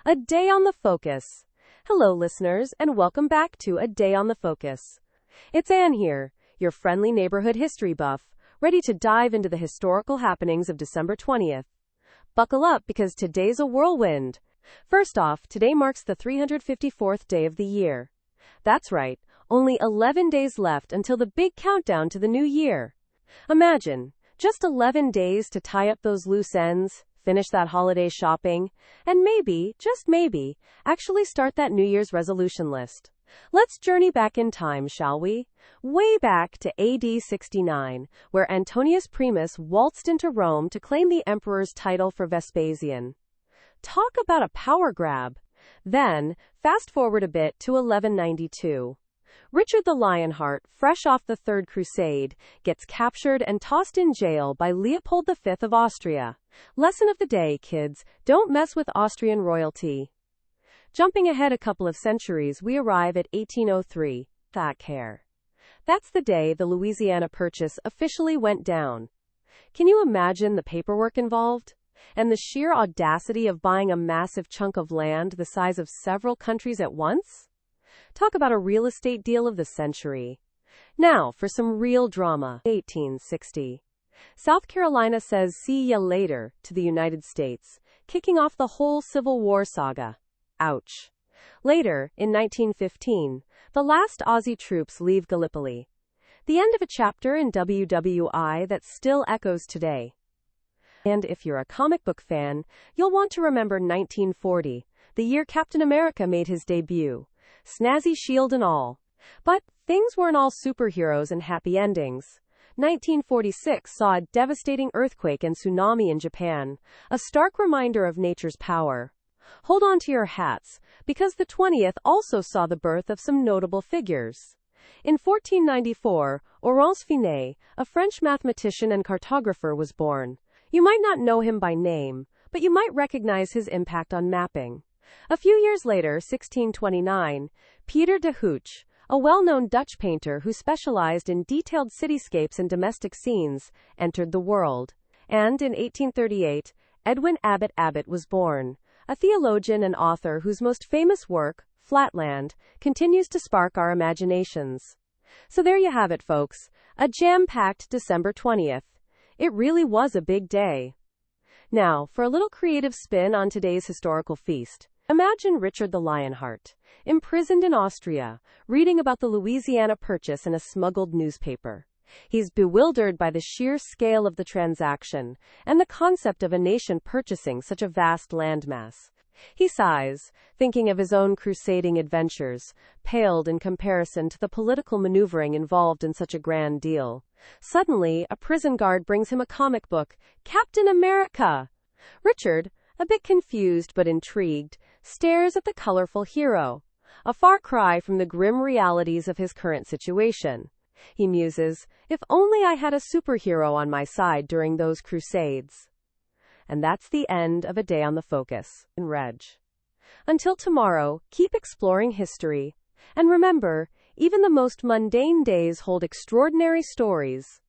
A Day on the Focus. Hello, listeners, and welcome back to A Day on the Focus. It's Anne here, your friendly neighborhood history buff, ready to dive into the historical happenings of December 20th. Buckle up because today's a whirlwind. First off, today marks the 354th day of the year. That's right, only 11 days left until the big countdown to the new year. Imagine, just 11 days to tie up those loose ends, finish that holiday shopping, and maybe, just maybe, actually start that New Year's resolution list. Let's journey back in time, shall we? Way back to AD 69, where Antonius Primus waltzed into Rome to claim the emperor's title for Vespasian. Talk about a power grab. Then, fast forward a bit to 1192. Richard the Lionheart, fresh off the Third Crusade, gets captured and tossed in jail by Leopold V of Austria. Lesson of the day, kids, don't mess with Austrian royalty. Jumping ahead a couple of centuries, we arrive at 1803. That's the day the Louisiana Purchase officially went down. Can you imagine the paperwork involved? And the sheer audacity of buying a massive chunk of land the size of several countries at once? Talk about a real estate deal of the century. Now, for some real drama. 1860. South Carolina says see ya later to the United States, kicking off the whole Civil War saga. Ouch. Later, in 1915, the last Aussie troops leave Gallipoli. The end of a chapter in WWI that still echoes today. And if you're a comic book fan, you'll want to remember 1940, the year Captain America made his debut. Snazzy shield and all. But things weren't all superheroes and happy endings. 1946 saw a devastating earthquake and tsunami in Japan, a stark reminder of nature's power. Hold on to your hats, because the 20th also saw the birth of some notable figures. In 1494, Laurent Finet, a French mathematician and cartographer, was born. You might not know him by name, but you might recognize his impact on mapping. A few years later, 1629, Pieter de Hooch, a well-known Dutch painter who specialized in detailed cityscapes and domestic scenes, entered the world. And in 1838, Edwin Abbott was born, a theologian and author whose most famous work, Flatland, continues to spark our imaginations. So there you have it, folks, a jam-packed December 20th. It really was a big day. Now, for a little creative spin on today's historical feast. Imagine Richard the Lionheart, imprisoned in Austria, reading about the Louisiana Purchase in a smuggled newspaper. He's bewildered by the sheer scale of the transaction and the concept of a nation purchasing such a vast landmass. He sighs, thinking of his own crusading adventures, paled in comparison to the political maneuvering involved in such a grand deal. Suddenly, a prison guard brings him a comic book, Captain America. Richard, a bit confused but intrigued, stares at the colorful hero, a far cry from the grim realities of his current situation. He muses, if only I had a superhero on my side during those crusades. And that's the end of A Day on the Focus. In Reg. Until tomorrow, keep exploring history. And remember, even the most mundane days hold extraordinary stories.